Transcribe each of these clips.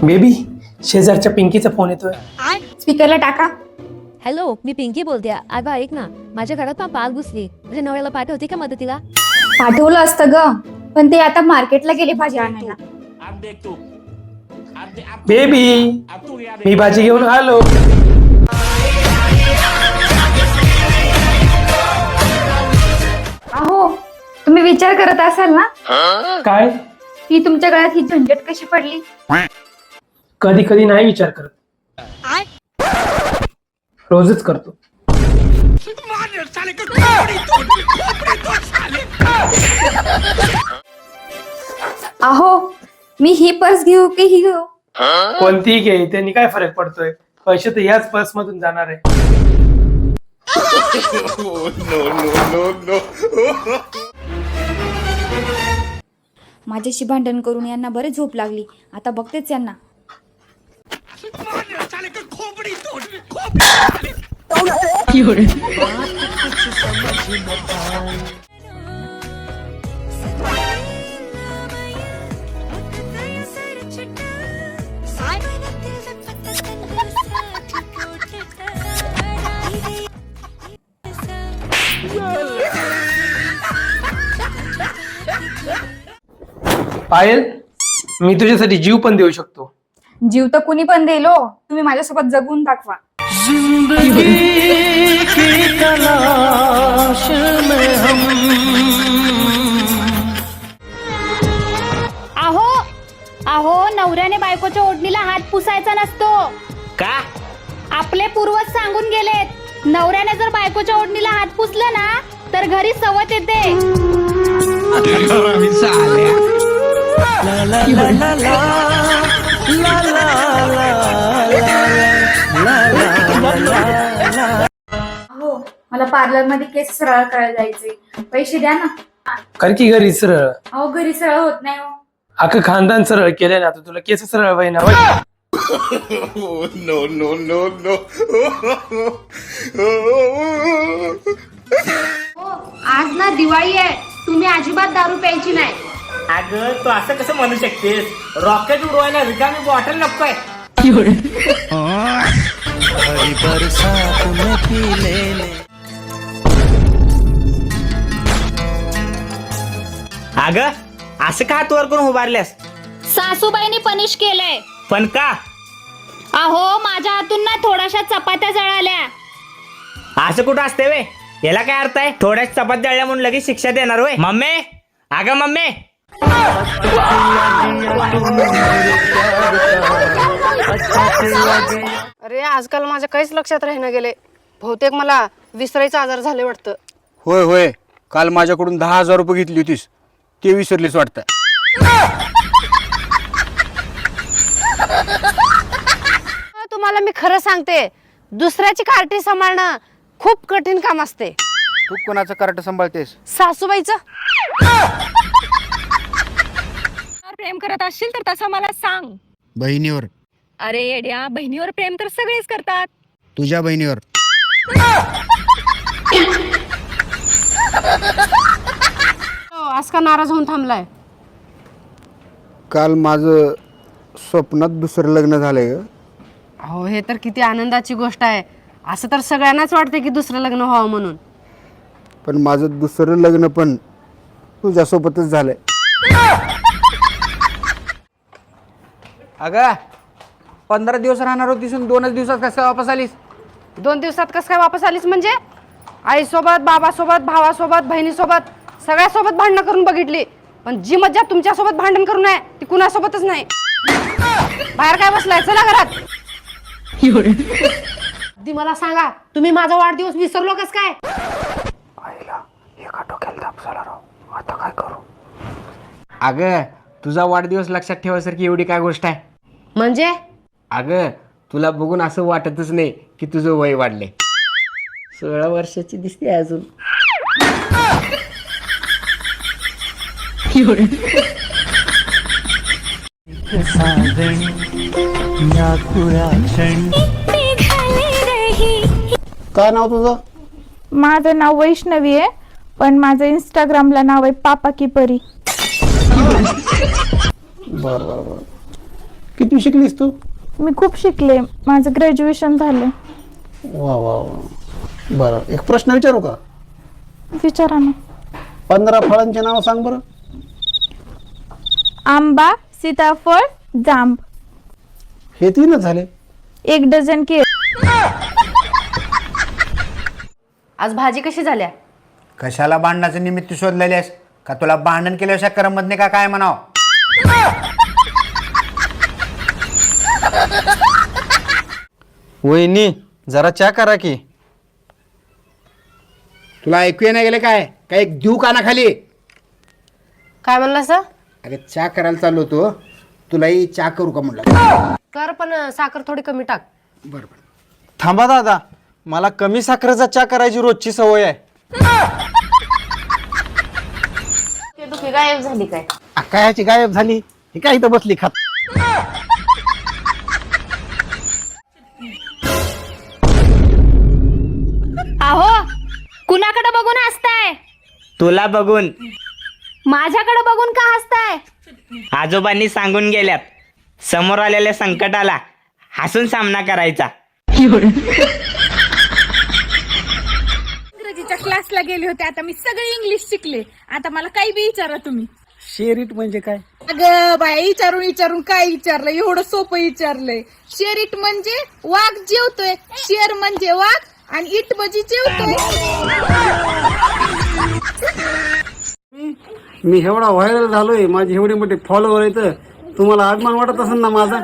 Baby, शेजारच्या पिंकीचा phone येतोय. स्पीकरला टाका. हॅलो, मी पिंकी बोलते. अगं ऐक ना, माझ्या घरात ना पाल घुसली. म्हणजे नवऱ्याला पाठवते का मदतीला? पाठवलं असतं ग, पण ते आता मार्केटला गेले भाजी आणायला. बेबी, मी भाजी घेऊन आलो. अहो, तुम्ही विचार करत असाल ना काय? की तुमच्या गळ्यात ही झंझट कशी पडली. कधी कधी नाही विचार करत, रोजच करतो. अहो, मी ही पर्स घेऊ की ही घेऊ? कोणतीही घे, त्यांनी काय फरक पडतोय? पैसे तर याच पर्स मधून जाणार आहे. माझ्याशी भांडण करून यांना बरे झोप लागली. आता बघतेच यांना. पायल, मी तुझ्यासाठी जीव पण देऊ शकतो. जीव तर कुणी पण देईल हो. तुम्ही माझ्यासोबत जगून दाखवा. अहो अहो, नवऱ्याने बायकोच्या ओढणीला हात पुसायचा नसतो का? आपले पूर्वज सांगून गेलेत, नवऱ्याने जर बायकोच्या ओढणीला हात पुसलं ना तर घरी सवत येते. हो, मला पार्लर मध्ये केस सरळ करायला जायचे. पैसे द्या ना. कर की घरी सरळ. अहो, घरी सरळ होत नाही हो. अख्खं खानदान सरळ केलंय ना, तर तुला केस सरळ व्हाय ना. हो, आज ना दिवाळी आहे, तुम्ही अजिबात दारू प्यायची नाही. अगं तू असं कसं म्हणू शकतेस? रॉकेट उडवायला रिकामी बॉटल नकोय. अगं असं का हात वर करून उभारल्यास? सासूबाईंनी पनिश केलंय. पण का? अहो, माझ्या हातून ना थोड्याशा चपात्या जळाल्या. असं कुठं असते वे? याला काय अर्थ आहे? थोड्याच चपात जळल्या म्हणून लगेच शिक्षा देणार होय? मम्मी, अगं मम्मी. अरे, आजकाल माझ्या काहीच लक्षात राहीना गेले. बहुतेक मला विसरायचा आजार झाले वाटतं. होय होय, काल माझ्याकडून 10,000 रुपये घेतली होतीस, ते विसरलीस वाटतं. तुम्हाला मी खरं सांगते, दुसऱ्याची कार्टी सांभाळणं खूप कठीण काम असते. तू कोणाचं कार्ट सांभाळतेस? सासूबाईचं. प्रेम करत असशील तर तसं मला सांग. बहिणीवर. अरे येड्या, बहिणीवर प्रेम तर सगळेच करतात. तुझ्या बहिणीवर. आज का नाराज होऊन थांबलाय? काल माझं स्वप्नात दुसरं लग्न झालंय ग. हो, हे तर किती आनंदाची गोष्ट आहे. असं तर सगळ्यांनाच वाटते की दुसरं लग्न व्हावं म्हणून. पण माझं दुसरं लग्न पण तुझ्यासोबतच झालंय. अगं 15 दिवस राहणार होतीस, 2च दिवसात कसं वापस आलीस? 2 दिवसात कसं काय वापस आलीस म्हणजे? आईसोबत, बाबासोबत, भावासोबत, बहिणीसोबत, सगळ्यासोबत भांडणं करून बघितली, पण जी मज्जा तुमच्यासोबत भांडण करून आहे ती कुणासोबतच नाही. बाहेर काय बसलाय? चला घरात. ती मला सांगा, तुम्ही माझा वाढदिवस विसरलो कस काय? आईला एका डोक्याला ताप झाला राव. आता काय करू? अगं तुझा वाढदिवस लक्षात ठेवासारखी एवढी काय गोष्ट आहे? म्हणजे अगं तुला बघून असं वाटतच नाही की तुझं वय वाढले. 16 वर्षाची दिसते अजून. काय नाव तुझं? माझं नाव वैष्णवी आहे, पण माझं इंस्टाग्रामला नाव आहे पापा की परी. बर बर बर. किती शिकलीस तू? मी खूप शिकले, माझं ग्रॅज्युएशन झालं. वा वा वा. बरं, एक प्रश्न विचारू का? विचारा ना. 15 फळांचे नाव सांग बरं. आंबा, सीताफळ, जांब. हे 3च झाले. 1 डझन केळ. आज भाजी कशी झाल्या? कशाला भांडणाचं निमित्त शोधलेलेस का? तुला भांडण केल्याशिवाय करमत नाही का काय म्हणाव? वहिनी जरा चा करा की. तुला ऐकू नाही गेले काय? काय एक देऊ काना खाली? काय म्हणला सर? अरे चा करायला चाललो होतो, तुलाही चा करू का म्हणलं? कर, पण साखर थोडी कमी टाक. बरं. थांबा दादा, मला कमी साखरेचा चा करायची रोजची सवय आहे. दुखी गायब झाली काय? कायाची गायब झाली? ही काय इथं बसली खात? अहो, कुणाकडे बघून हसताय? तुला बघून. माझ्याकडे बघून का हसताय? आजोबांनी सांगून गेल्यात, समोर आलेल्या संकटाला हसून सामना करायचा. इंग्रजीच्या क्लासला गेले होते, आता मी सगळे इंग्लिश शिकले. आता मला काही बी विचारा तुम्ही. शेरीट म्हणजे काय? अगं बाय, विचारून काय विचारलं? एवढं सोपं विचारलंय. शेरीट म्हणजे वाघ जेवतोय, शेर म्हणजे वाघ, आणि इट म्हणजे जेवतोय. मी एवढा व्हायरल झालोय, माझे एवढे मोठे फॉलोअर आहेत, तुम्हाला अभिमान वाटत असेल ना माझा?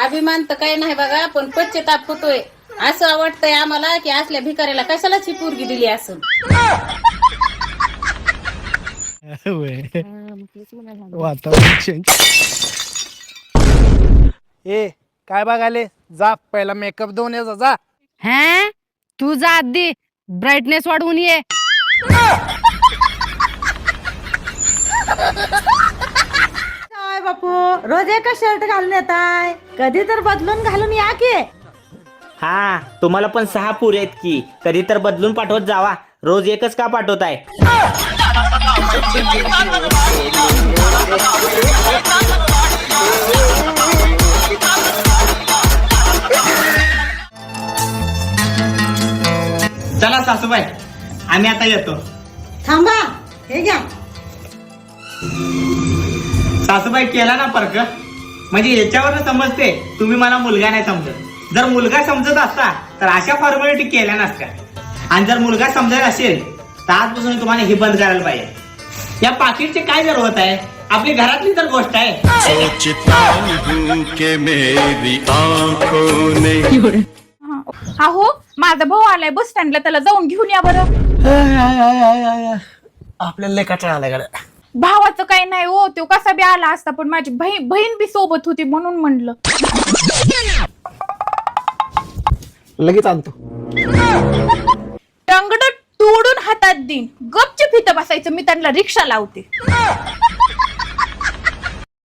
अभिमान तर काही नाही बघा, पण पश्चाताप होतोय. असं वाटतंय आम्हाला की असल्या भिकाऱ्याला कशालाच ही पोरगी दिली असं. ए काय बघाले? जा पहिला मेकअप देऊन ये जा. हा, तू जा आधी, ब्राईटनेस वाढवून ये. काय बापू, रोज एकच शर्ट घालून येताय, कधी तर बदलून घालून या की. हा, तुम्हाला पण 6 पुरे आहेत की, कधी तर बदलून पाठवत जावा. रोज एकच का पाठवताय? चला सासूबाई, आम्ही आता येतो. थांबा, हे घ्या. सासूबाई केला ना फरक, म्हणजे याच्यावर समजते तुम्ही मला मुलगा नाही समजत. जर मुलगा समजत असता तर अशा फॉर्मॅलिटी केल्या नसत्या, आणि जर मुलगा समजत असेल तर आजपासून तुम्हाला हे बंद करायला पाहिजे. या पाकिटचे काय जरूरत आहे? आपली घरातली तर गोष्ट आहे. अहो, माझा भाऊ आलाय बस स्टँडला, त्याला जाऊन घेऊन या बरं. आपल्याला लय कटाळा आला गाड्या. भावाचं काही नाही हो, तो कसा बी आला असता, पण माझी बहीण बी सोबत होती म्हणून म्हणलं. लगेच आणतो. टंगड तोडून हातात देईन, गपचूप इथं बसायचं, मी त्यांना रिक्षा लावते.